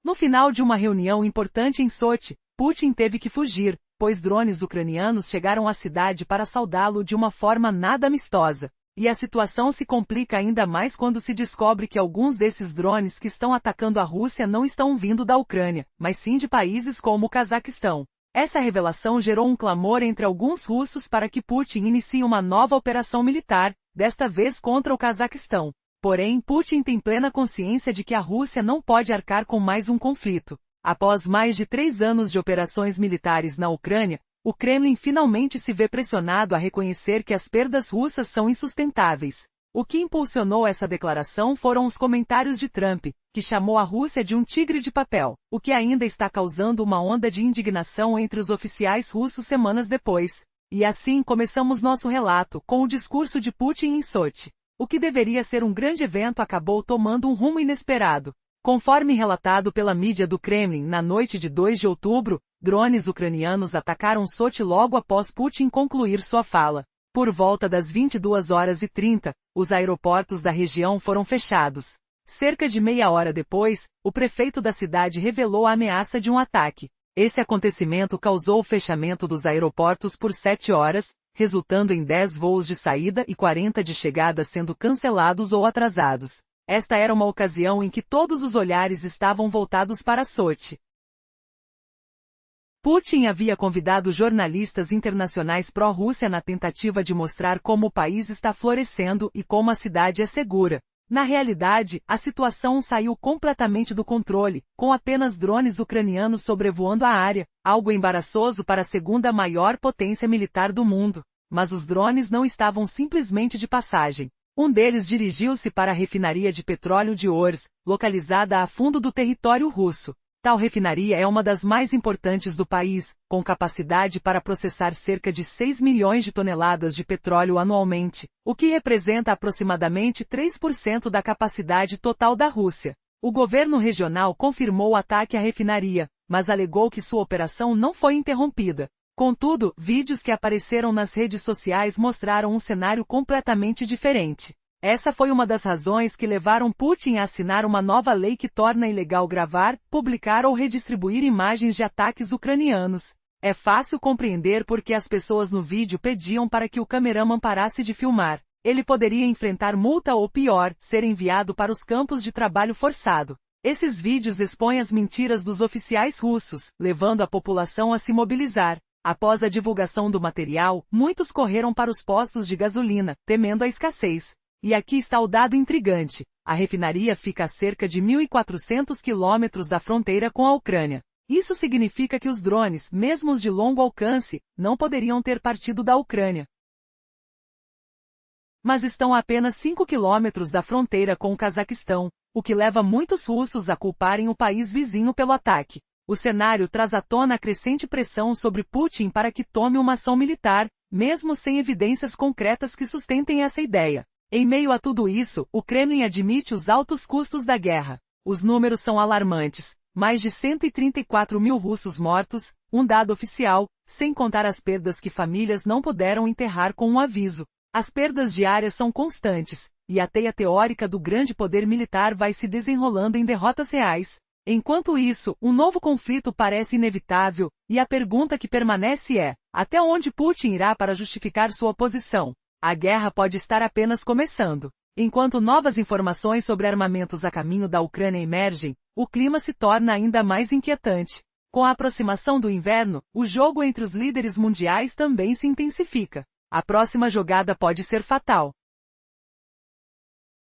No final de uma reunião importante em Sochi, Putin teve que fugir, pois drones ucranianos chegaram à cidade para saudá-lo de uma forma nada amistosa. E a situação se complica ainda mais quando se descobre que alguns desses drones que estão atacando a Rússia não estão vindo da Ucrânia, mas sim de países como o Cazaquistão. Essa revelação gerou um clamor entre alguns russos para que Putin inicie uma nova operação militar, desta vez contra o Cazaquistão. Porém, Putin tem plena consciência de que a Rússia não pode arcar com mais um conflito. Após mais de 3 anos de operações militares na Ucrânia, o Kremlin finalmente se vê pressionado a reconhecer que as perdas russas são insustentáveis. O que impulsionou essa declaração foram os comentários de Trump, que chamou a Rússia de um tigre de papel, o que ainda está causando uma onda de indignação entre os oficiais russos semanas depois. E assim começamos nosso relato com o discurso de Putin em Sochi. O que deveria ser um grande evento acabou tomando um rumo inesperado. Conforme relatado pela mídia do Kremlin na noite de 2 de outubro, drones ucranianos atacaram Sochi logo após Putin concluir sua fala. Por volta das 22h30, os aeroportos da região foram fechados. Cerca de meia hora depois, o prefeito da cidade revelou a ameaça de um ataque. Esse acontecimento causou o fechamento dos aeroportos por 7 horas, resultando em 10 voos de saída e 40 de chegada sendo cancelados ou atrasados. Esta era uma ocasião em que todos os olhares estavam voltados para Sochi. Putin havia convidado jornalistas internacionais pró-Rússia na tentativa de mostrar como o país está florescendo e como a cidade é segura. Na realidade, a situação saiu completamente do controle, com apenas drones ucranianos sobrevoando a área, algo embaraçoso para a segunda maior potência militar do mundo. Mas os drones não estavam simplesmente de passagem. Um deles dirigiu-se para a refinaria de petróleo de Orsk, localizada a fundo do território russo. Tal refinaria é uma das mais importantes do país, com capacidade para processar cerca de 6 milhões de toneladas de petróleo anualmente, o que representa aproximadamente 3% da capacidade total da Rússia. O governo regional confirmou o ataque à refinaria, mas alegou que sua operação não foi interrompida. Contudo, vídeos que apareceram nas redes sociais mostraram um cenário completamente diferente. Essa foi uma das razões que levaram Putin a assinar uma nova lei que torna ilegal gravar, publicar ou redistribuir imagens de ataques ucranianos. É fácil compreender porque as pessoas no vídeo pediam para que o cameraman parasse de filmar. Ele poderia enfrentar multa ou pior, ser enviado para os campos de trabalho forçado. Esses vídeos expõem as mentiras dos oficiais russos, levando a população a se mobilizar. Após a divulgação do material, muitos correram para os postos de gasolina, temendo a escassez. E aqui está o dado intrigante. A refinaria fica a cerca de 1.400 quilômetros da fronteira com a Ucrânia. Isso significa que os drones, mesmo os de longo alcance, não poderiam ter partido da Ucrânia. Mas estão a apenas 5 quilômetros da fronteira com o Cazaquistão, o que leva muitos russos a culparem o país vizinho pelo ataque. O cenário traz à tona a crescente pressão sobre Putin para que tome uma ação militar, mesmo sem evidências concretas que sustentem essa ideia. Em meio a tudo isso, o Kremlin admite os altos custos da guerra. Os números são alarmantes. Mais de 134 mil russos mortos, um dado oficial, sem contar as perdas que famílias não puderam enterrar com um aviso. As perdas diárias são constantes, e a teia teórica do grande poder militar vai se desenrolando em derrotas reais. Enquanto isso, um novo conflito parece inevitável, e a pergunta que permanece é: até onde Putin irá para justificar sua posição? A guerra pode estar apenas começando. Enquanto novas informações sobre armamentos a caminho da Ucrânia emergem, o clima se torna ainda mais inquietante. Com a aproximação do inverno, o jogo entre os líderes mundiais também se intensifica. A próxima jogada pode ser fatal.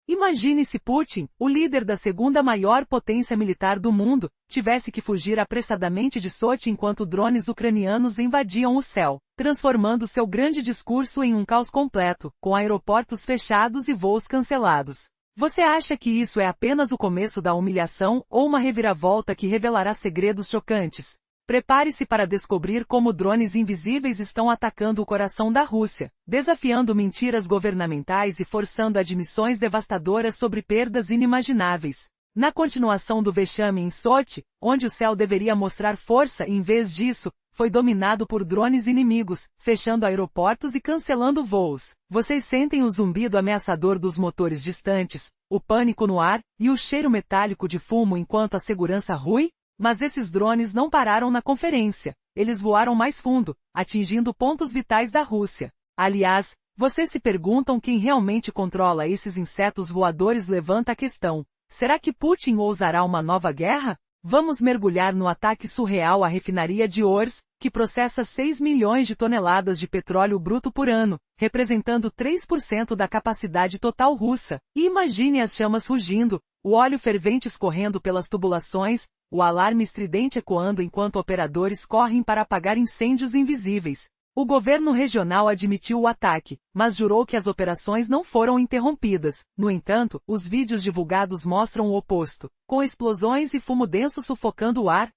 Imagine se Putin, o líder da segunda maior potência militar do mundo, tivesse que fugir apressadamente de Sochi enquanto drones ucranianos invadiam o céu, transformando seu grande discurso em um caos completo, com aeroportos fechados e voos cancelados. Você acha que isso é apenas o começo da humilhação ou uma reviravolta que revelará segredos chocantes? Prepare-se para descobrir como drones invisíveis estão atacando o coração da Rússia, desafiando mentiras governamentais e forçando admissões devastadoras sobre perdas inimagináveis. Na continuação do vexame em Sochi, onde o céu deveria mostrar força em vez disso, foi dominado por drones inimigos, fechando aeroportos e cancelando voos. Vocês sentem o zumbido ameaçador dos motores distantes, o pânico no ar, e o cheiro metálico de fumo enquanto a segurança rui? Mas esses drones não pararam na conferência. Eles voaram mais fundo, atingindo pontos vitais da Rússia. Aliás, vocês se perguntam quem realmente controla esses insetos voadores? Levanta a questão. Será que Putin ousará uma nova guerra? Vamos mergulhar no ataque surreal à refinaria de Ors, que processa 6 milhões de toneladas de petróleo bruto por ano, representando 3% da capacidade total russa. E imagine as chamas rugindo, o óleo fervente escorrendo pelas tubulações, o alarme estridente ecoando enquanto operadores correm para apagar incêndios invisíveis. O governo regional admitiu o ataque, mas jurou que as operações não foram interrompidas. No entanto, os vídeos divulgados mostram o oposto, com explosões e fumo denso sufocando o ar.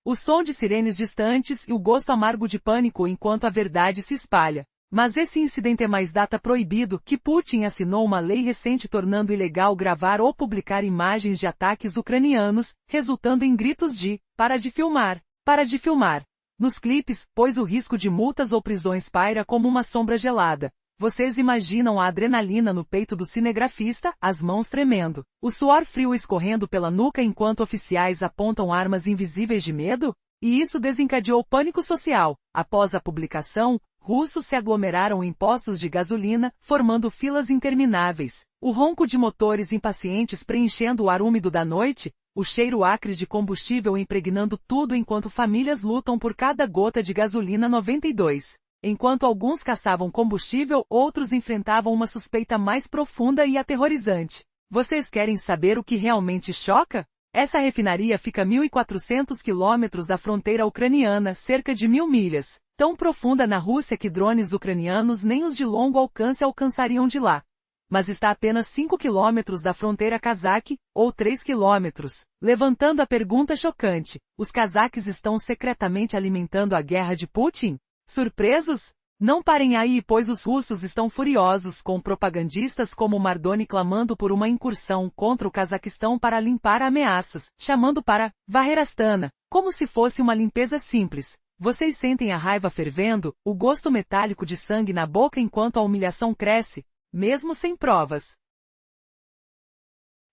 O som de sirenes distantes e o gosto amargo de pânico enquanto a verdade se espalha. Mas esse incidente é mais data proibido que Putin assinou uma lei recente tornando ilegal gravar ou publicar imagens de ataques ucranianos, resultando em gritos de "para de filmar, para de filmar" nos clipes, pois o risco de multas ou prisões paira como uma sombra gelada. Vocês imaginam a adrenalina no peito do cinegrafista, as mãos tremendo, o suor frio escorrendo pela nuca enquanto oficiais apontam armas invisíveis de medo? E isso desencadeou pânico social. Após a publicação, russos se aglomeraram em postos de gasolina, formando filas intermináveis. O ronco de motores impacientes preenchendo o ar úmido da noite, o cheiro acre de combustível impregnando tudo enquanto famílias lutam por cada gota de gasolina 92. Enquanto alguns caçavam combustível, outros enfrentavam uma suspeita mais profunda e aterrorizante. Vocês querem saber o que realmente choca? Essa refinaria fica a 1.400 quilômetros da fronteira ucraniana, cerca de 1.000 milhas, tão profunda na Rússia que drones ucranianos nem os de longo alcance alcançariam de lá. Mas está a apenas 5 quilômetros da fronteira cazaque, ou 3 quilômetros. Levantando a pergunta chocante, os cazaques estão secretamente alimentando a guerra de Putin? Surpresos? Não parem aí, pois os russos estão furiosos com propagandistas como Mardoni clamando por uma incursão contra o Cazaquistão para limpar ameaças, chamando para varrer Astana, como se fosse uma limpeza simples. Vocês sentem a raiva fervendo, o gosto metálico de sangue na boca enquanto a humilhação cresce, mesmo sem provas.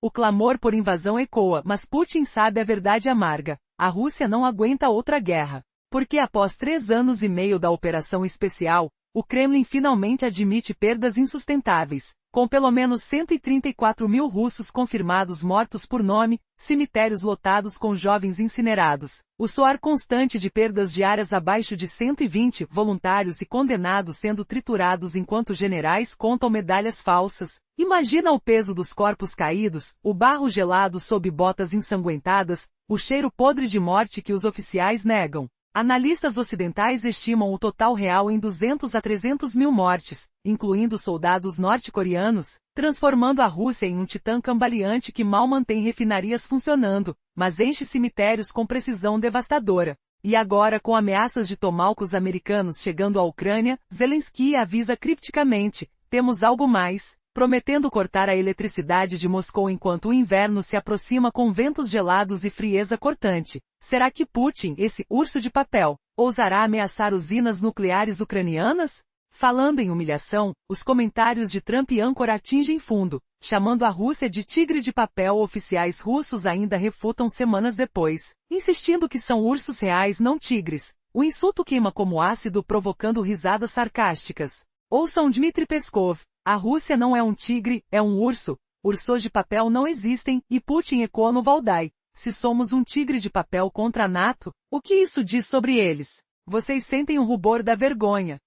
O clamor por invasão ecoa, mas Putin sabe a verdade amarga. A Rússia não aguenta outra guerra. Porque após 3 anos e meio da operação especial, o Kremlin finalmente admite perdas insustentáveis, com pelo menos 134 mil russos confirmados mortos por nome, cemitérios lotados com jovens incinerados, o soar constante de perdas diárias abaixo de 120 voluntários e condenados sendo triturados enquanto generais contam medalhas falsas. Imagina o peso dos corpos caídos, o barro gelado sob botas ensanguentadas, o cheiro podre de morte que os oficiais negam. Analistas ocidentais estimam o total real em 200 a 300 mil mortes, incluindo soldados norte-coreanos, transformando a Rússia em um titã cambaleante que mal mantém refinarias funcionando, mas enche cemitérios com precisão devastadora. E agora, com ameaças de tomahawks americanos chegando à Ucrânia, Zelensky avisa cripticamente: temos algo mais, prometendo cortar a eletricidade de Moscou enquanto o inverno se aproxima com ventos gelados e frieza cortante. Será que Putin, esse urso de papel, ousará ameaçar usinas nucleares ucranianas? Falando em humilhação, os comentários de Trump âncora atingem fundo, chamando a Rússia de tigre de papel. Oficiais russos ainda refutam semanas depois, insistindo que são ursos reais, não tigres. O insulto queima como ácido, provocando risadas sarcásticas. Ouçam Dmitry Peskov: a Rússia não é um tigre, é um urso. Ursos de papel não existem, e Putin ecoa no Valdai: se somos um tigre de papel contra a NATO, o que isso diz sobre eles? Vocês sentem o rubor da vergonha.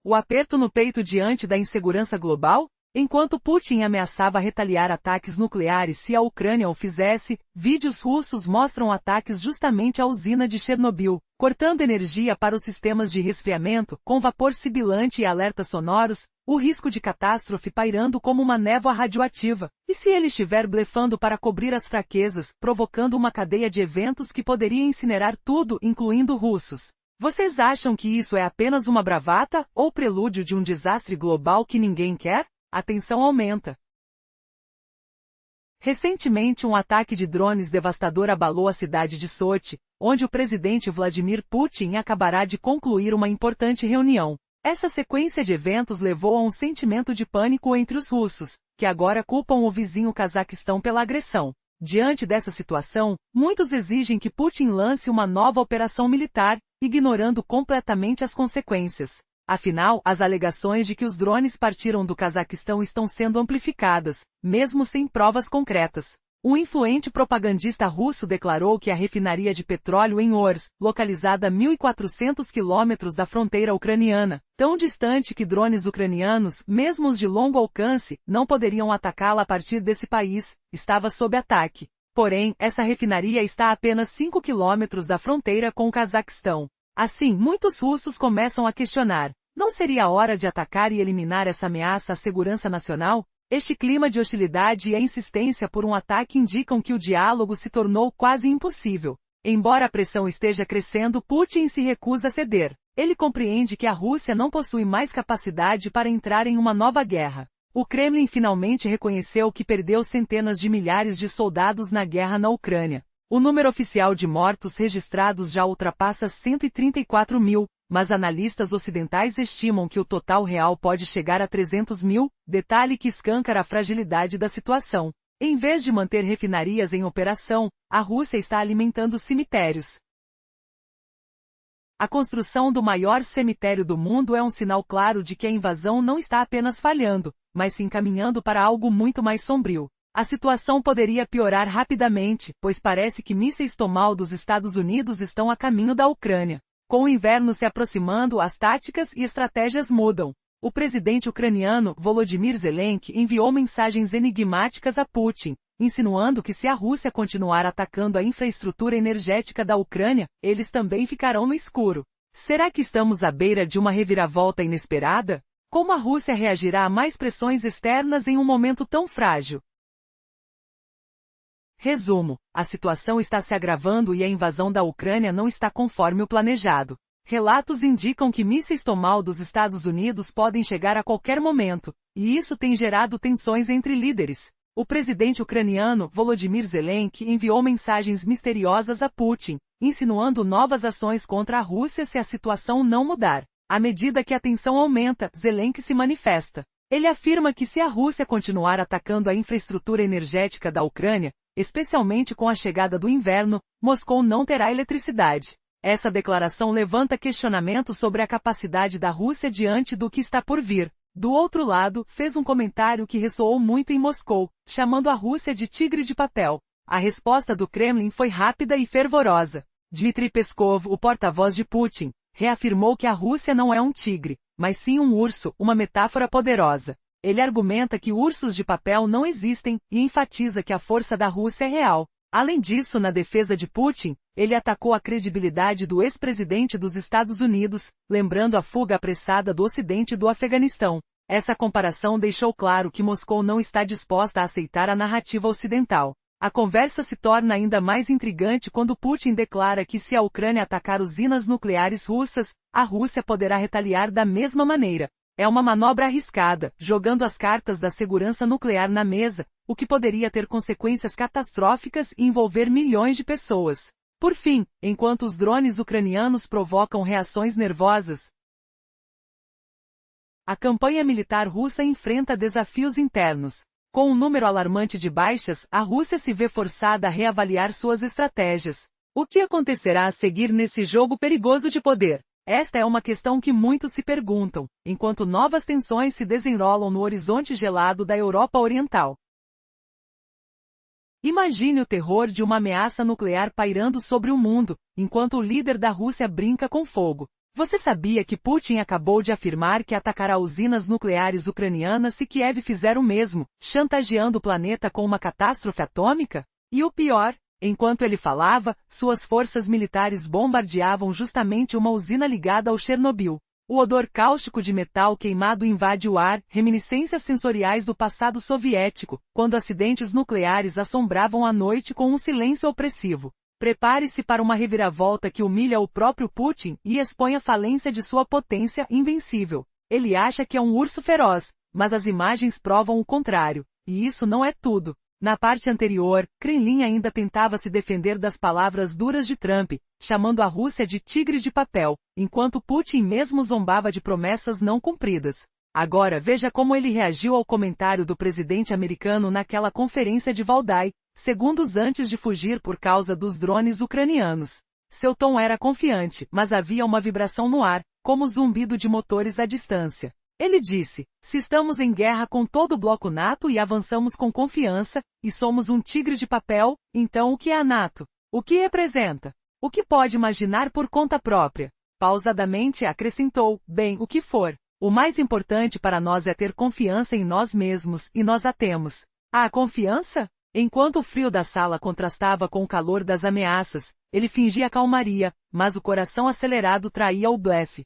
O aperto no peito diante da insegurança global? Enquanto Putin ameaçava retaliar ataques nucleares se a Ucrânia o fizesse, vídeos russos mostram ataques justamente à usina de Chernobyl, cortando energia para os sistemas de resfriamento, com vapor sibilante e alertas sonoros, o risco de catástrofe pairando como uma névoa radioativa. E se ele estiver blefando para cobrir as fraquezas, provocando uma cadeia de eventos que poderia incinerar tudo, incluindo russos? Vocês acham que isso é apenas uma bravata, ou prelúdio de um desastre global que ninguém quer? A tensão aumenta. Recentemente um ataque de drones devastador abalou a cidade de Sochi, onde o presidente Vladimir Putin acabará de concluir uma importante reunião. Essa sequência de eventos levou a um sentimento de pânico entre os russos, que agora culpam o vizinho Cazaquistão pela agressão. Diante dessa situação, muitos exigem que Putin lance uma nova operação militar, ignorando completamente as consequências. Afinal, as alegações de que os drones partiram do Cazaquistão estão sendo amplificadas, mesmo sem provas concretas. Um influente propagandista russo declarou que a refinaria de petróleo em Ors, localizada a 1.400 quilômetros da fronteira ucraniana, tão distante que drones ucranianos, mesmo os de longo alcance, não poderiam atacá-la a partir desse país, estava sob ataque. Porém, essa refinaria está a apenas 5 quilômetros da fronteira com o Cazaquistão. Assim, muitos russos começam a questionar: não seria a hora de atacar e eliminar essa ameaça à segurança nacional? Este clima de hostilidade e a insistência por um ataque indicam que o diálogo se tornou quase impossível. Embora a pressão esteja crescendo, Putin se recusa a ceder. Ele compreende que a Rússia não possui mais capacidade para entrar em uma nova guerra. O Kremlin finalmente reconheceu que perdeu centenas de milhares de soldados na guerra na Ucrânia. O número oficial de mortos registrados já ultrapassa 134 mil, mas analistas ocidentais estimam que o total real pode chegar a 300 mil, detalhe que escancara a fragilidade da situação. Em vez de manter refinarias em operação, a Rússia está alimentando cemitérios. A construção do maior cemitério do mundo é um sinal claro de que a invasão não está apenas falhando, mas se encaminhando para algo muito mais sombrio. A situação poderia piorar rapidamente, pois parece que mísseis Tomahawk dos Estados Unidos estão a caminho da Ucrânia. Com o inverno se aproximando, as táticas e estratégias mudam. O presidente ucraniano, Volodymyr Zelensky, enviou mensagens enigmáticas a Putin, insinuando que se a Rússia continuar atacando a infraestrutura energética da Ucrânia, eles também ficarão no escuro. Será que estamos à beira de uma reviravolta inesperada? Como a Rússia reagirá a mais pressões externas em um momento tão frágil? Resumo: a situação está se agravando e a invasão da Ucrânia não está conforme o planejado. Relatos indicam que mísseis Tomahawk dos Estados Unidos podem chegar a qualquer momento, e isso tem gerado tensões entre líderes. O presidente ucraniano, Volodymyr Zelensky, enviou mensagens misteriosas a Putin, insinuando novas ações contra a Rússia se a situação não mudar. À medida que a tensão aumenta, Zelensky se manifesta. Ele afirma que se a Rússia continuar atacando a infraestrutura energética da Ucrânia, especialmente com a chegada do inverno, Moscou não terá eletricidade. Essa declaração levanta questionamentos sobre a capacidade da Rússia diante do que está por vir. Do outro lado, fez um comentário que ressoou muito em Moscou, chamando a Rússia de tigre de papel. A resposta do Kremlin foi rápida e fervorosa. Dmitry Peskov, o porta-voz de Putin, reafirmou que a Rússia não é um tigre, mas sim um urso, uma metáfora poderosa. Ele argumenta que ursos de papel não existem, e enfatiza que a força da Rússia é real. Além disso, na defesa de Putin, ele atacou a credibilidade do ex-presidente dos Estados Unidos, lembrando a fuga apressada do Ocidente do Afeganistão. Essa comparação deixou claro que Moscou não está disposta a aceitar a narrativa ocidental. A conversa se torna ainda mais intrigante quando Putin declara que se a Ucrânia atacar usinas nucleares russas, a Rússia poderá retaliar da mesma maneira. É uma manobra arriscada, jogando as cartas da segurança nuclear na mesa, o que poderia ter consequências catastróficas e envolver milhões de pessoas. Por fim, enquanto os drones ucranianos provocam reações nervosas, a campanha militar russa enfrenta desafios internos. Com um número alarmante de baixas, a Rússia se vê forçada a reavaliar suas estratégias. O que acontecerá a seguir nesse jogo perigoso de poder? Esta é uma questão que muitos se perguntam, enquanto novas tensões se desenrolam no horizonte gelado da Europa Oriental. Imagine o terror de uma ameaça nuclear pairando sobre o mundo, enquanto o líder da Rússia brinca com fogo. Você sabia que Putin acabou de afirmar que atacará usinas nucleares ucranianas se Kiev fizer o mesmo, chantageando o planeta com uma catástrofe atômica? E o pior, enquanto ele falava, suas forças militares bombardeavam justamente uma usina ligada ao Chernobyl. O odor cáustico de metal queimado invade o ar, reminiscências sensoriais do passado soviético, quando acidentes nucleares assombravam a noite com um silêncio opressivo. Prepare-se para uma reviravolta que humilha o próprio Putin e expõe a falência de sua potência invencível. Ele acha que é um urso feroz, mas as imagens provam o contrário. E isso não é tudo. Na parte anterior, Kremlin ainda tentava se defender das palavras duras de Trump, chamando a Rússia de tigre de papel, enquanto Putin mesmo zombava de promessas não cumpridas. Agora veja como ele reagiu ao comentário do presidente americano naquela conferência de Valdai, segundos antes de fugir por causa dos drones ucranianos. Seu tom era confiante, mas havia uma vibração no ar, como zumbido de motores à distância. Ele disse, se estamos em guerra com todo o bloco NATO e avançamos com confiança, e somos um tigre de papel, então o que é a NATO? O que representa? O que pode imaginar por conta própria? Pausadamente acrescentou, bem, o que for. O mais importante para nós é ter confiança em nós mesmos, e nós a temos. Há confiança? Enquanto o frio da sala contrastava com o calor das ameaças, ele fingia calmaria, mas o coração acelerado traía o blefe.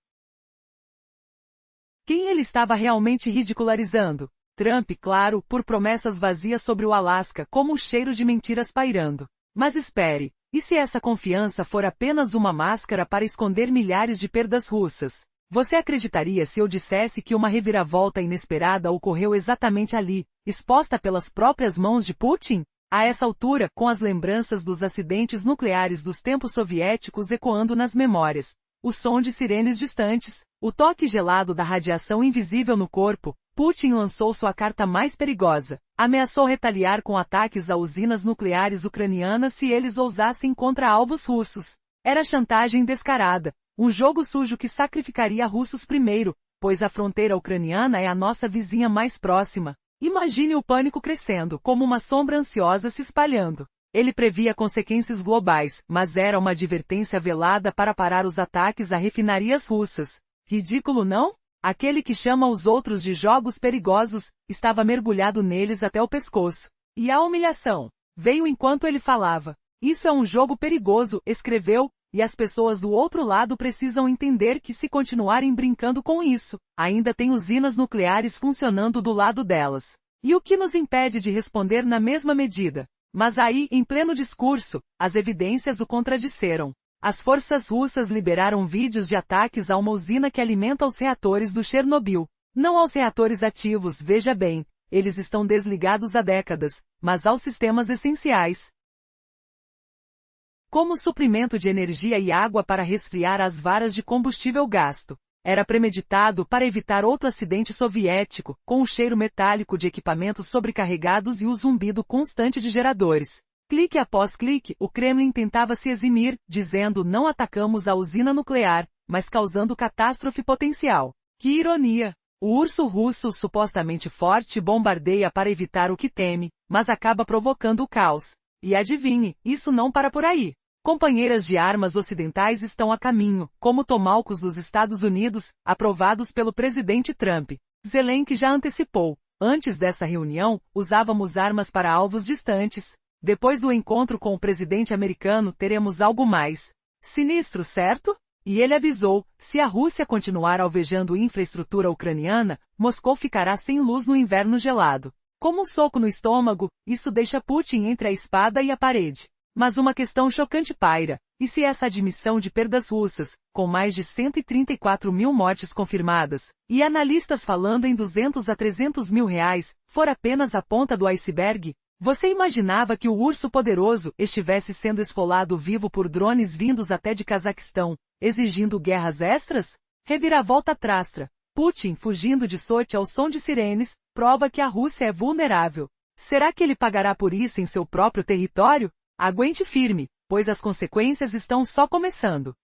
Quem ele estava realmente ridicularizando? Trump, claro, por promessas vazias sobre o Alasca como um cheiro de mentiras pairando. Mas espere, e se essa confiança for apenas uma máscara para esconder milhares de perdas russas? Você acreditaria se eu dissesse que uma reviravolta inesperada ocorreu exatamente ali, exposta pelas próprias mãos de Putin? A essa altura, com as lembranças dos acidentes nucleares dos tempos soviéticos ecoando nas memórias, o som de sirenes distantes, o toque gelado da radiação invisível no corpo, Putin lançou sua carta mais perigosa. Ameaçou retaliar com ataques a usinas nucleares ucranianas se eles ousassem contra alvos russos. Era chantagem descarada, um jogo sujo que sacrificaria russos primeiro, pois a fronteira ucraniana é a nossa vizinha mais próxima. Imagine o pânico crescendo, como uma sombra ansiosa se espalhando. Ele previa consequências globais, mas era uma advertência velada para parar os ataques a refinarias russas. Ridículo, não? Aquele que chama os outros de jogos perigosos, estava mergulhado neles até o pescoço. E a humilhação veio enquanto ele falava. Isso é um jogo perigoso, escreveu, e as pessoas do outro lado precisam entender que se continuarem brincando com isso, ainda tem usinas nucleares funcionando do lado delas. E o que nos impede de responder na mesma medida? Mas aí, em pleno discurso, as evidências o contradisseram. As forças russas liberaram vídeos de ataques a uma usina que alimenta os reatores do Chernobyl. Não aos reatores ativos, veja bem, eles estão desligados há décadas, mas aos sistemas essenciais. Como suprimento de energia e água para resfriar as varas de combustível gasto. Era premeditado para evitar outro acidente soviético, com o cheiro metálico de equipamentos sobrecarregados e o zumbido constante de geradores. Clique após clique, o Kremlin tentava se eximir, dizendo não atacamos a usina nuclear, mas causando catástrofe potencial. Que ironia! O urso russo supostamente forte bombardeia para evitar o que teme, mas acaba provocando o caos. E adivinhe, isso não para por aí. Companheiras de armas ocidentais estão a caminho, como Tomahawks dos Estados Unidos, aprovados pelo presidente Trump. Zelensky já antecipou. Antes dessa reunião, usávamos armas para alvos distantes. Depois do encontro com o presidente americano, teremos algo mais sinistro, certo? E ele avisou, se a Rússia continuar alvejando infraestrutura ucraniana, Moscou ficará sem luz no inverno gelado. Como um soco no estômago, isso deixa Putin entre a espada e a parede. Mas uma questão chocante paira, e se essa admissão de perdas russas, com mais de 134 mil mortes confirmadas, e analistas falando em 200 a 300 mil reais, for apenas a ponta do iceberg? Você imaginava que o urso poderoso estivesse sendo esfolado vivo por drones vindos até de Cazaquistão, exigindo guerras extras? Reviravolta trastra. Putin fugindo de Sochi ao som de sirenes, prova que a Rússia é vulnerável. Será que ele pagará por isso em seu próprio território? Aguente firme, pois as consequências estão só começando.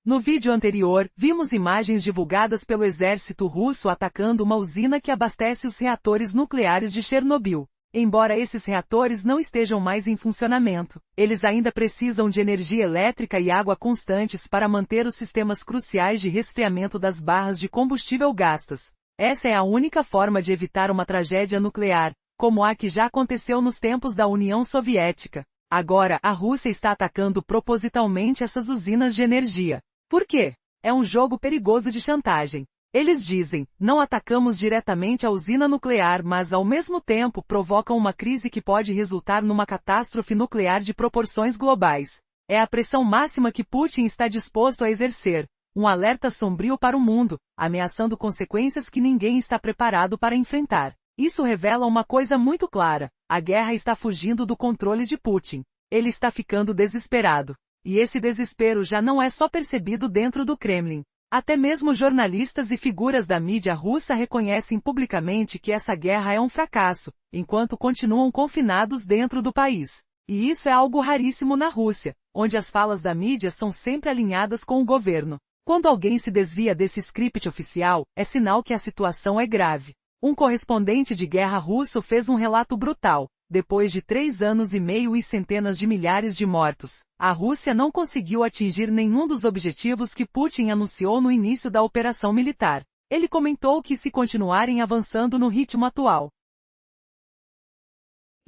No vídeo anterior, vimos imagens divulgadas pelo exército russo atacando uma usina que abastece os reatores nucleares de Chernobyl. Embora esses reatores não estejam mais em funcionamento, eles ainda precisam de energia elétrica e água constantes para manter os sistemas cruciais de resfriamento das barras de combustível gastas. Essa é a única forma de evitar uma tragédia nuclear, como a que já aconteceu nos tempos da União Soviética. Agora, a Rússia está atacando propositalmente essas usinas de energia. Por quê? É um jogo perigoso de chantagem. Eles dizem, não atacamos diretamente a usina nuclear, mas ao mesmo tempo provocam uma crise que pode resultar numa catástrofe nuclear de proporções globais. É a pressão máxima que Putin está disposto a exercer. Um alerta sombrio para o mundo, ameaçando consequências que ninguém está preparado para enfrentar. Isso revela uma coisa muito clara: a guerra está fugindo do controle de Putin. Ele está ficando desesperado. E esse desespero já não é só percebido dentro do Kremlin. Até mesmo jornalistas e figuras da mídia russa reconhecem publicamente que essa guerra é um fracasso, enquanto continuam confinados dentro do país. E isso é algo raríssimo na Rússia, onde as falas da mídia são sempre alinhadas com o governo. Quando alguém se desvia desse script oficial, é sinal que a situação é grave. Um correspondente de guerra russo fez um relato brutal. Depois de 3 anos e meio e centenas de milhares de mortos, a Rússia não conseguiu atingir nenhum dos objetivos que Putin anunciou no início da operação militar. Ele comentou que se continuarem avançando no ritmo atual,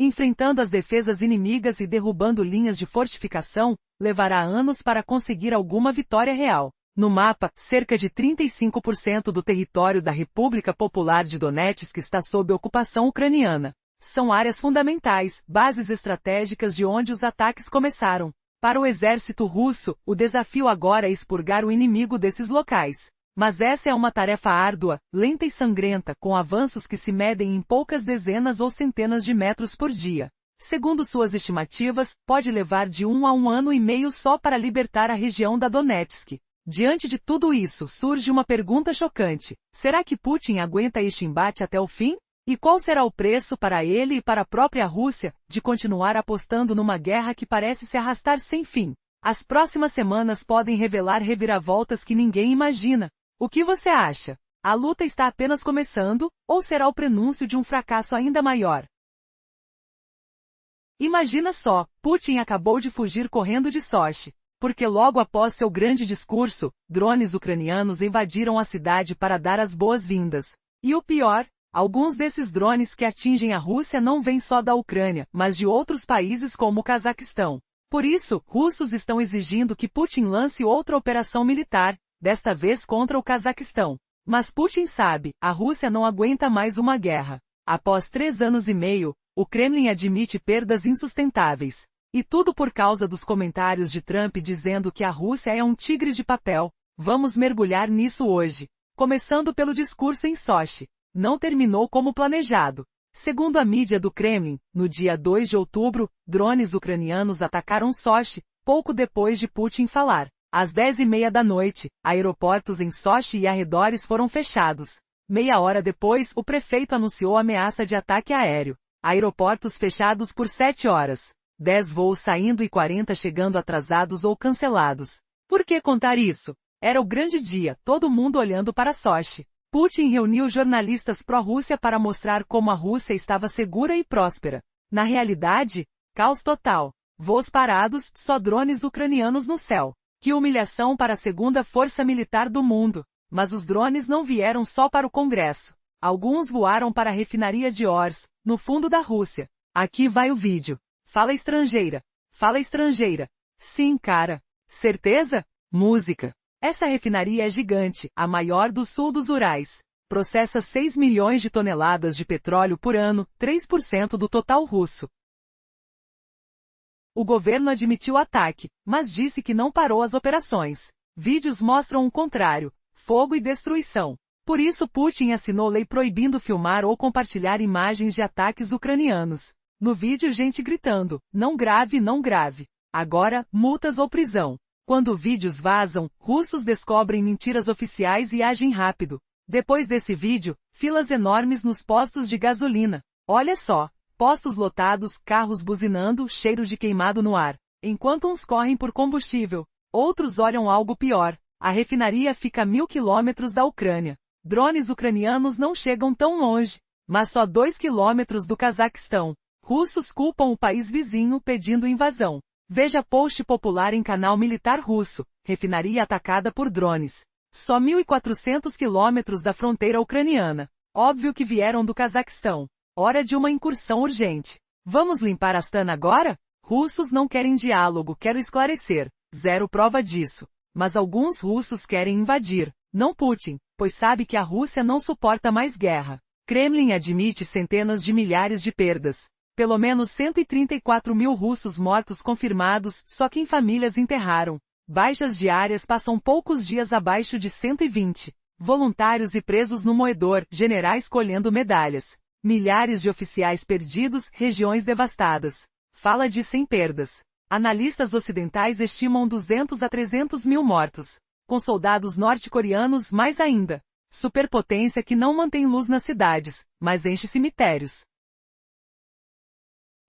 enfrentando as defesas inimigas e derrubando linhas de fortificação, levará anos para conseguir alguma vitória real. No mapa, cerca de 35% do território da República Popular de Donetsk está sob ocupação ucraniana. São áreas fundamentais, bases estratégicas de onde os ataques começaram. Para o exército russo, o desafio agora é expurgar o inimigo desses locais. Mas essa é uma tarefa árdua, lenta e sangrenta, com avanços que se medem em poucas dezenas ou centenas de metros por dia. Segundo suas estimativas, pode levar de 1 a 1 ano e meio só para libertar a região da Donetsk. Diante de tudo isso, surge uma pergunta chocante: será que Putin aguenta este embate até o fim? E qual será o preço para ele e para a própria Rússia, de continuar apostando numa guerra que parece se arrastar sem fim? As próximas semanas podem revelar reviravoltas que ninguém imagina. O que você acha? A luta está apenas começando, ou será o prenúncio de um fracasso ainda maior? Imagina só, Putin acabou de fugir correndo de Sochi, porque logo após seu grande discurso, drones ucranianos invadiram a cidade para dar as boas-vindas. E o pior? Alguns desses drones que atingem a Rússia não vêm só da Ucrânia, mas de outros países como o Cazaquistão. Por isso, russos estão exigindo que Putin lance outra operação militar, desta vez contra o Cazaquistão. Mas Putin sabe, a Rússia não aguenta mais uma guerra. Após 3 anos e meio, o Kremlin admite perdas insustentáveis. E tudo por causa dos comentários de Trump dizendo que a Rússia é um tigre de papel. Vamos mergulhar nisso hoje. Começando pelo discurso em Sochi. Não terminou como planejado. Segundo a mídia do Kremlin, no dia 2 de outubro, drones ucranianos atacaram Sochi, pouco depois de Putin falar. Às 10h30 da noite, aeroportos em Sochi e arredores foram fechados. Meia hora depois, o prefeito anunciou ameaça de ataque aéreo. Aeroportos fechados por 7 horas. 10 voos saindo e 40 chegando atrasados ou cancelados. Por que contar isso? Era o grande dia, todo mundo olhando para Sochi. Putin reuniu jornalistas pró-Rússia para mostrar como a Rússia estava segura e próspera. Na realidade, caos total. Voos parados, só drones ucranianos no céu. Que humilhação para a segunda força militar do mundo. Mas os drones não vieram só para o Congresso. Alguns voaram para a refinaria de Ors, no fundo da Rússia. Aqui vai o vídeo. Fala estrangeira. Fala estrangeira. Sim, cara. Certeza? Música. Essa refinaria é gigante, a maior do sul dos Urais. Processa 6 milhões de toneladas de petróleo por ano, 3% do total russo. O governo admitiu o ataque, mas disse que não parou as operações. Vídeos mostram o contrário, fogo e destruição. Por isso Putin assinou lei proibindo filmar ou compartilhar imagens de ataques ucranianos. No vídeo gente gritando, não grave, não grave. Agora, multas ou prisão. Quando vídeos vazam, russos descobrem mentiras oficiais e agem rápido. Depois desse vídeo, filas enormes nos postos de gasolina. Olha só, postos lotados, carros buzinando, cheiro de queimado no ar. Enquanto uns correm por combustível, outros olham algo pior. A refinaria fica a 1000 quilômetros da Ucrânia. Drones ucranianos não chegam tão longe, mas só 2 quilômetros do Cazaquistão. Russos culpam o país vizinho pedindo invasão. Veja post popular em canal militar russo, refinaria atacada por drones. Só 1.400 quilômetros da fronteira ucraniana. Óbvio que vieram do Cazaquistão. Hora de uma incursão urgente. Vamos limpar Astana agora? Russos não querem diálogo, quero esclarecer. Zero prova disso. Mas alguns russos querem invadir. Não Putin, pois sabe que a Rússia não suporta mais guerra. Kremlin admite centenas de milhares de perdas. Pelo menos 134 mil russos mortos confirmados, só que em famílias enterraram. Baixas diárias passam poucos dias abaixo de 120. Voluntários e presos no moedor, generais colhendo medalhas. Milhares de oficiais perdidos, regiões devastadas. Fala de sem perdas. Analistas ocidentais estimam 200 a 300 mil mortos. Com soldados norte-coreanos mais ainda. Superpotência que não mantém luz nas cidades, mas enche cemitérios.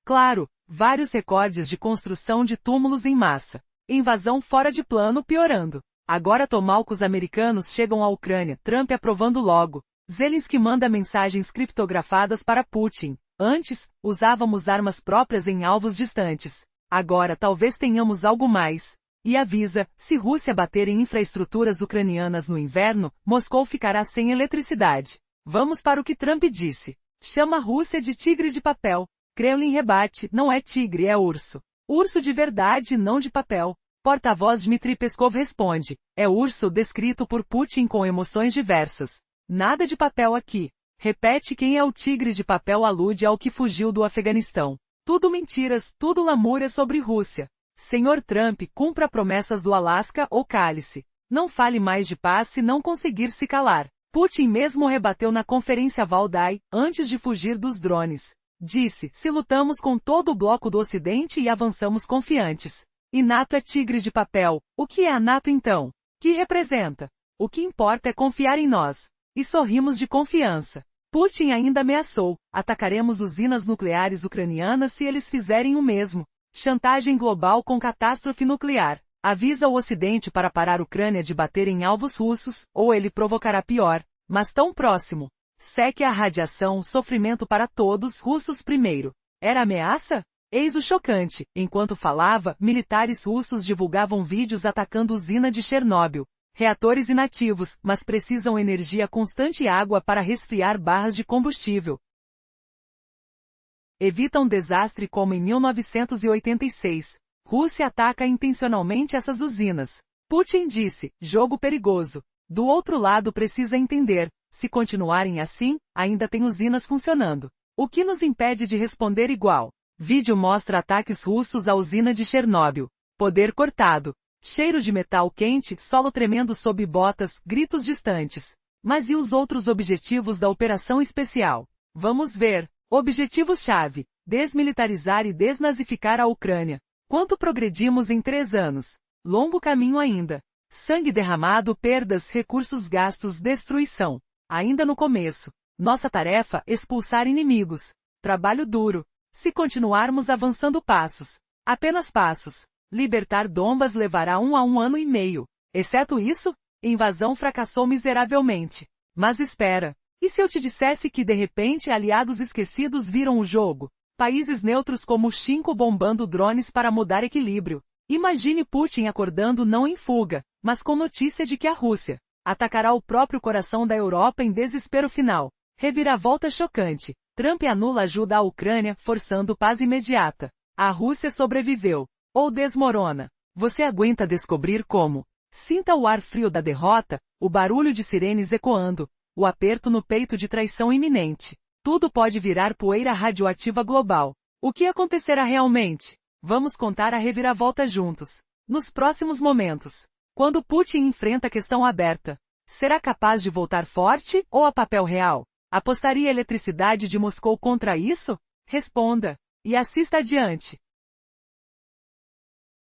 Claro, vários recordes de construção de túmulos em massa. Invasão fora de plano piorando. Agora tomahawks americanos chegam à Ucrânia, Trump aprovando logo. Zelensky manda mensagens criptografadas para Putin. Antes, usávamos armas próprias em alvos distantes. Agora talvez tenhamos algo mais. E avisa, se Rússia bater em infraestruturas ucranianas no inverno, Moscou ficará sem eletricidade. Vamos para o que Trump disse. Chama a Rússia de tigre de papel. Kremlin rebate, não é tigre, é urso. Urso de verdade, não de papel. Porta-voz Dmitry Peskov responde, é urso descrito por Putin com emoções diversas. Nada de papel aqui. Repete quem é o tigre de papel alude ao que fugiu do Afeganistão. Tudo mentiras, tudo lamúria sobre Rússia. Senhor Trump, cumpra promessas do Alasca ou cale-se. Não fale mais de paz se não conseguir se calar. Putin mesmo rebateu na conferência Valdai, antes de fugir dos drones. Disse, se lutamos com todo o bloco do Ocidente e avançamos confiantes. E NATO é tigre de papel. O que é a NATO então? Que representa? O que importa é confiar em nós. E sorrimos de confiança. Putin ainda ameaçou, atacaremos usinas nucleares ucranianas se eles fizerem o mesmo. Chantagem global com catástrofe nuclear. Avisa o Ocidente para parar a Ucrânia de bater em alvos russos, ou ele provocará pior, mas tão próximo. Seque a radiação, sofrimento para todos, russos primeiro. Era ameaça? Eis o chocante. Enquanto falava, militares russos divulgavam vídeos atacando usina de Chernobyl. Reatores inativos, mas precisam energia constante e água para resfriar barras de combustível. Evitam desastre como em 1986. Rússia ataca intencionalmente essas usinas. Putin disse, jogo perigoso. Do outro lado precisa entender, se continuarem assim, ainda tem usinas funcionando. O que nos impede de responder igual? Vídeo mostra ataques russos à usina de Chernobyl. Poder cortado. Cheiro de metal quente, solo tremendo sob botas, gritos distantes. Mas e os outros objetivos da operação especial? Vamos ver. Objetivos-chave. Desmilitarizar e desnazificar a Ucrânia. Quanto progredimos em 3 anos? Longo caminho ainda. Sangue derramado, perdas, recursos gastos, destruição. Ainda no começo. Nossa tarefa, expulsar inimigos. Trabalho duro. Se continuarmos avançando passos. Apenas passos. Libertar Donbas levará 1 a 1 ano e meio. Exceto isso, invasão fracassou miseravelmente. Mas espera. E se eu te dissesse que de repente aliados esquecidos viram o jogo? Países neutros como o Chinco bombando drones para mudar equilíbrio. Imagine Putin acordando não em fuga, mas com notícia de que a Rússia atacará o próprio coração da Europa em desespero final. Reviravolta chocante. Trump anula ajuda à Ucrânia, forçando paz imediata. A Rússia sobreviveu. Ou desmorona. Você aguenta descobrir como? Sinta o ar frio da derrota, o barulho de sirenes ecoando, o aperto no peito de traição iminente. Tudo pode virar poeira radioativa global. O que acontecerá realmente? Vamos contar a reviravolta juntos. Nos próximos momentos. Quando Putin enfrenta a questão aberta. Será capaz de voltar forte ou a papel real? Apostaria a eletricidade de Moscou contra isso? Responda. E assista adiante.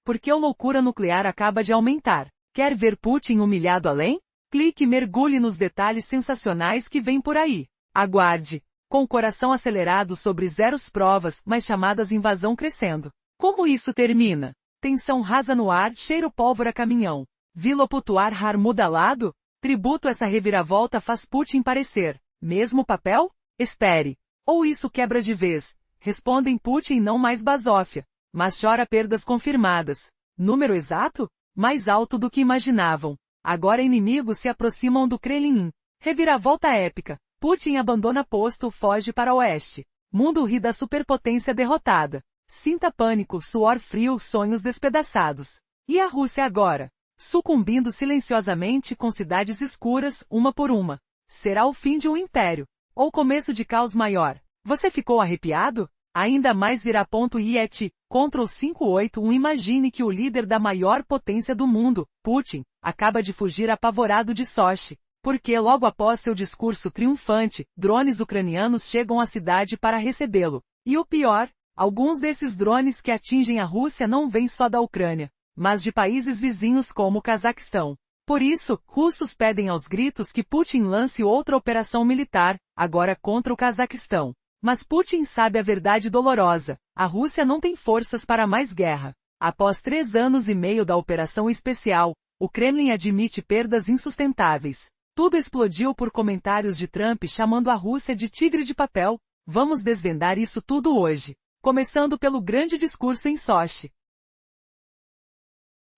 Porque a loucura nuclear acaba de aumentar. Quer ver Putin humilhado além? Clique e mergulhe nos detalhes sensacionais que vêm por aí. Aguarde. Com o coração acelerado sobre zeros provas, mas chamadas invasão crescendo. Como isso termina? Tensão rasa no ar, cheiro pólvora caminhão. Viloputuar har mudalado? Tributo essa reviravolta faz Putin parecer. Mesmo papel? Espere. Ou isso quebra de vez. Respondem Putin não mais basófia. Mas chora perdas confirmadas. Número exato? Mais alto do que imaginavam. Agora inimigos se aproximam do Kremlin. Reviravolta épica. Putin abandona posto, foge para oeste. Mundo ri da superpotência derrotada. Sinta pânico, suor frio, sonhos despedaçados. E a Rússia agora? Sucumbindo silenciosamente com cidades escuras, uma por uma. Será o fim de um império. Ou começo de caos maior. Você ficou arrepiado? Ainda mais virá ponto IET, Ctrl 581 imagine que o líder da maior potência do mundo, Putin, acaba de fugir apavorado de Sochi. porque logo após seu discurso triunfante, drones ucranianos chegam à cidade para recebê-lo. E o pior, alguns desses drones que atingem a Rússia não vêm só da Ucrânia, mas de países vizinhos como o Cazaquistão. Por isso, russos pedem aos gritos que Putin lance outra operação militar, agora contra o Cazaquistão. Mas Putin sabe a verdade dolorosa: a Rússia não tem forças para mais guerra. Após 3 anos e meio da operação especial, o Kremlin admite perdas insustentáveis. Tudo explodiu por comentários de Trump chamando a Rússia de tigre de papel. Vamos desvendar isso tudo hoje. Começando pelo grande discurso em Sochi.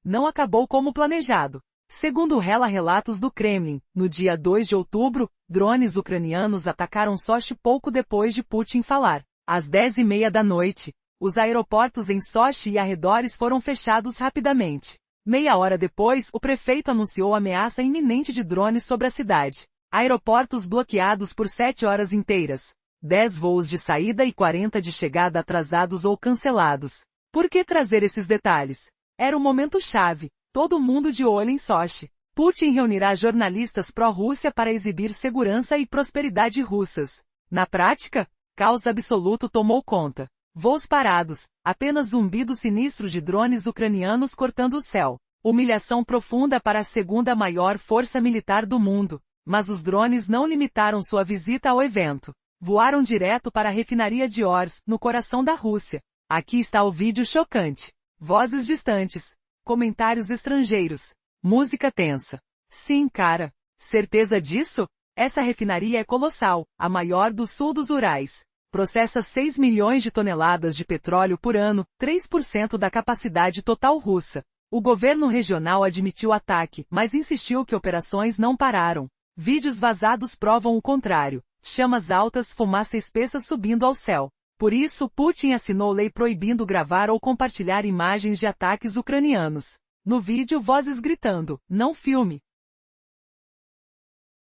Não acabou como planejado. Segundo relatos do Kremlin, no dia 2 de outubro, drones ucranianos atacaram Sochi pouco depois de Putin falar. Às 10h30 da noite, os aeroportos em Sochi e arredores foram fechados rapidamente. Meia hora depois, o prefeito anunciou ameaça iminente de drones sobre a cidade. Aeroportos bloqueados por 7 horas inteiras. 10 voos de saída e 40 de chegada atrasados ou cancelados. Por que trazer esses detalhes? Era o momento chave. Todo mundo de olho em Sochi. Putin reunirá jornalistas pró-Rússia para exibir segurança e prosperidade russas. Na prática, caos absoluto tomou conta. Voos parados, apenas zumbido sinistro de drones ucranianos cortando o céu. Humilhação profunda para a segunda maior força militar do mundo. Mas os drones não limitaram sua visita ao evento. Voaram direto para a refinaria de Ors, no coração da Rússia. Aqui está o vídeo chocante. Vozes distantes. Comentários estrangeiros. Música tensa. Sim, cara. Certeza disso? Essa refinaria é colossal, a maior do sul dos Urais. Processa 6 milhões de toneladas de petróleo por ano, 3% da capacidade total russa. O governo regional admitiu o ataque, mas insistiu que operações não pararam. Vídeos vazados provam o contrário. Chamas altas, fumaça espessa subindo ao céu. Por isso, Putin assinou lei proibindo gravar ou compartilhar imagens de ataques ucranianos. No vídeo, vozes gritando: "Não filme!"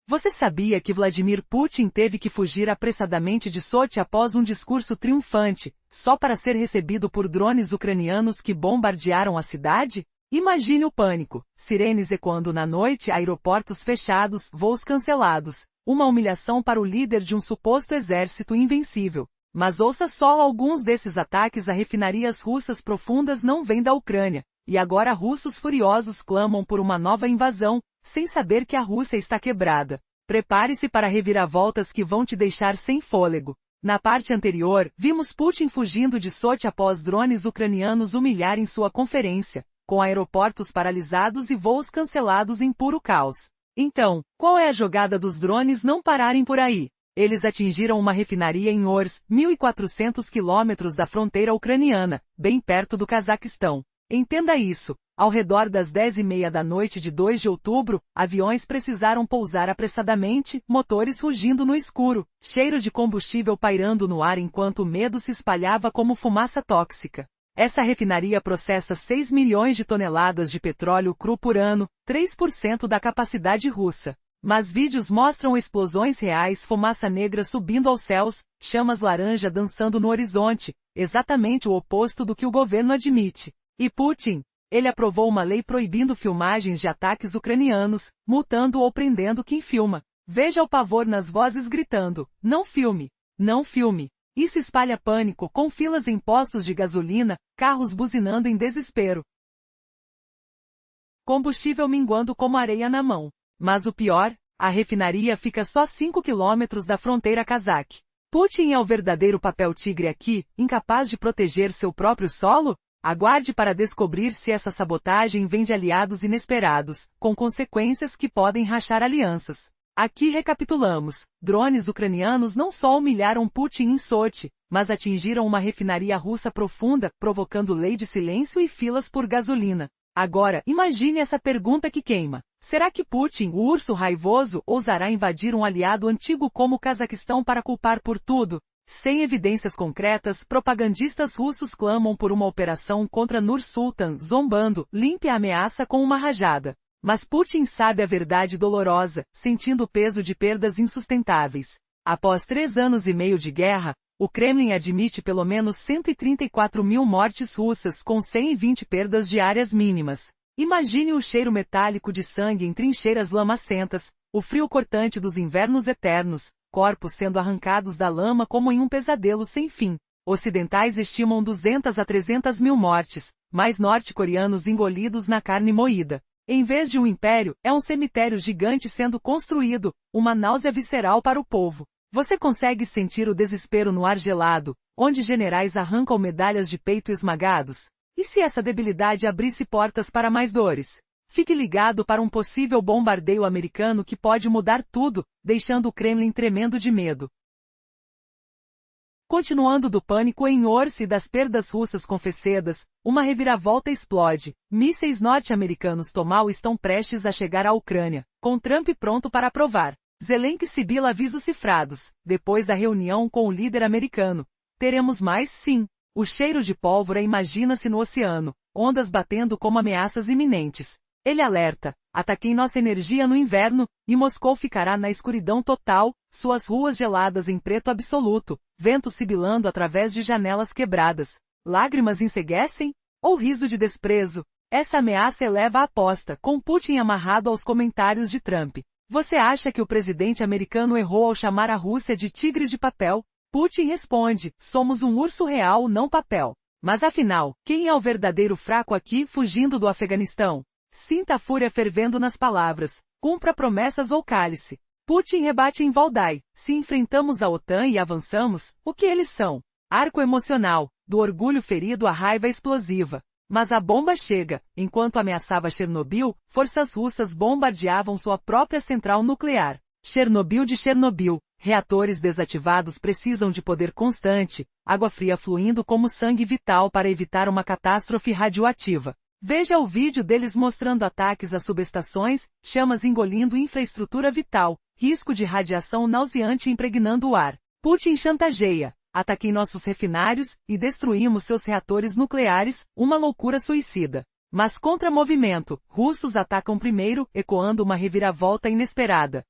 Você sabia que Vladimir Putin teve que fugir apressadamente de Sochi após um discurso triunfante, só para ser recebido por drones ucranianos que bombardearam a cidade? Imagine o pânico, sirenes ecoando na noite, aeroportos fechados, voos cancelados, uma humilhação para o líder de um suposto exército invencível. Mas ouça só, alguns desses ataques a refinarias russas profundas não vêm da Ucrânia, e agora russos furiosos clamam por uma nova invasão, sem saber que a Rússia está quebrada. Prepare-se para reviravoltas que vão te deixar sem fôlego. Na parte anterior, vimos Putin fugindo de Sochi após drones ucranianos humilharem sua conferência, com aeroportos paralisados e voos cancelados em puro caos. Então, qual é a jogada dos drones não pararem por aí? Eles atingiram uma refinaria em Ors, 1.400 quilômetros da fronteira ucraniana, bem perto do Cazaquistão. Entenda isso. Ao redor das 10h30 da noite de 2 de outubro, aviões precisaram pousar apressadamente, motores rugindo no escuro, cheiro de combustível pairando no ar enquanto o medo se espalhava como fumaça tóxica. Essa refinaria processa 6 milhões de toneladas de petróleo cru por ano, 3% da capacidade russa. Mas vídeos mostram explosões reais, fumaça negra subindo aos céus, chamas laranja dançando no horizonte, exatamente o oposto do que o governo admite. E Putin? Ele aprovou uma lei proibindo filmagens de ataques ucranianos, multando ou prendendo quem filma. Veja o pavor nas vozes gritando: "Não filme! Não filme!" Isso espalha pânico, com filas em postos de gasolina, carros buzinando em desespero. Combustível minguando como areia na mão. Mas o pior, a refinaria fica só 5 quilômetros da fronteira cazaque. Putin é o verdadeiro papel tigre aqui, incapaz de proteger seu próprio solo? Aguarde para descobrir se essa sabotagem vem de aliados inesperados, com consequências que podem rachar alianças. Aqui recapitulamos. Drones ucranianos não só humilharam Putin em Sochi, mas atingiram uma refinaria russa profunda, provocando lei de silêncio e filas por gasolina. Agora, imagine essa pergunta que queima. Será que Putin, o urso raivoso, ousará invadir um aliado antigo como o Cazaquistão para culpar por tudo? Sem evidências concretas, propagandistas russos clamam por uma operação contra Nur-Sultan, zombando, limpe a ameaça com uma rajada. Mas Putin sabe a verdade dolorosa, sentindo o peso de perdas insustentáveis. Após 3 anos e meio de guerra, o Kremlin admite pelo menos 134 mil mortes russas com 120 perdas diárias mínimas. Imagine o cheiro metálico de sangue em trincheiras lamacentas, o frio cortante dos invernos eternos, corpos sendo arrancados da lama como em um pesadelo sem fim. Ocidentais estimam 200 a 300 mil mortes, mais norte-coreanos engolidos na carne moída. Em vez de um império, é um cemitério gigante sendo construído, uma náusea visceral para o povo. Você consegue sentir o desespero no ar gelado, onde generais arrancam medalhas de peito esmagados? E se essa debilidade abrisse portas para mais dores? Fique ligado para um possível bombardeio americano que pode mudar tudo, deixando o Kremlin tremendo de medo. Continuando do pânico em Orsk e das perdas russas confessadas, uma reviravolta explode. Mísseis norte-americanos Tomahawk estão prestes a chegar à Ucrânia, com Trump pronto para aprovar. Zelensky sibila avisos cifrados, depois da reunião com o líder americano. Teremos mais, sim. O cheiro de pólvora imagina-se no oceano, ondas batendo como ameaças iminentes. Ele alerta: ataquem nossa energia no inverno, e Moscou ficará na escuridão total, suas ruas geladas em preto absoluto, vento sibilando através de janelas quebradas. Lágrimas enseguecem? Ou riso de desprezo? Essa ameaça eleva a aposta, com Putin amarrado aos comentários de Trump. Você acha que o presidente americano errou ao chamar a Rússia de tigre de papel? Putin responde: somos um urso real, não papel. Mas afinal, quem é o verdadeiro fraco aqui fugindo do Afeganistão? Sinta a fúria fervendo nas palavras. Cumpra promessas ou cale-se. Putin rebate em Valdai: se enfrentamos a OTAN e avançamos, o que eles são? Arco emocional, do orgulho ferido à raiva explosiva. Mas a bomba chega. Enquanto ameaçava Chernobyl, forças russas bombardeavam sua própria central nuclear. Chernobyl de Chernobyl. Reatores desativados precisam de poder constante, água fria fluindo como sangue vital para evitar uma catástrofe radioativa. Veja o vídeo deles mostrando ataques a subestações, chamas engolindo infraestrutura vital, risco de radiação nauseante impregnando o ar. Putin chantageia: ataquem nossos refinários, e destruímos seus reatores nucleares, uma loucura suicida. Mas contra-movimento, russos atacam primeiro, ecoando uma reviravolta inesperada.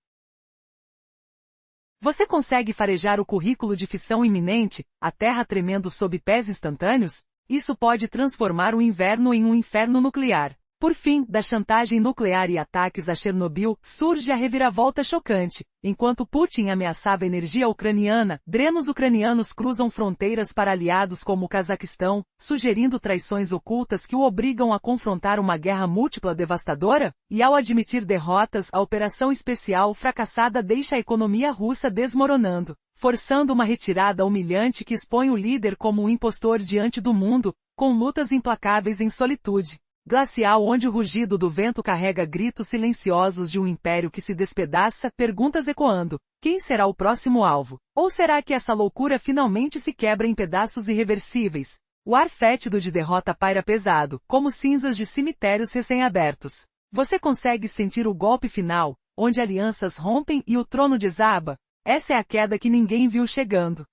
Você consegue farejar o currículo de fissão iminente, a terra tremendo sob pés instantâneos? Isso pode transformar o inverno em um inferno nuclear. Por fim, da chantagem nuclear e ataques a Chernobyl, surge a reviravolta chocante. Enquanto Putin ameaçava a energia ucraniana, drenos ucranianos cruzam fronteiras para aliados como o Cazaquistão, sugerindo traições ocultas que o obrigam a confrontar uma guerra múltipla devastadora? E ao admitir derrotas, a operação especial fracassada deixa a economia russa desmoronando, forçando uma retirada humilhante que expõe o líder como um impostor diante do mundo, com lutas implacáveis em solitude glacial onde o rugido do vento carrega gritos silenciosos de um império que se despedaça, perguntas ecoando: quem será o próximo alvo? Ou será que essa loucura finalmente se quebra em pedaços irreversíveis? O ar fétido de derrota paira pesado, como cinzas de cemitérios recém-abertos. Você consegue sentir o golpe final, onde alianças rompem e o trono desaba? Essa é a queda que ninguém viu chegando.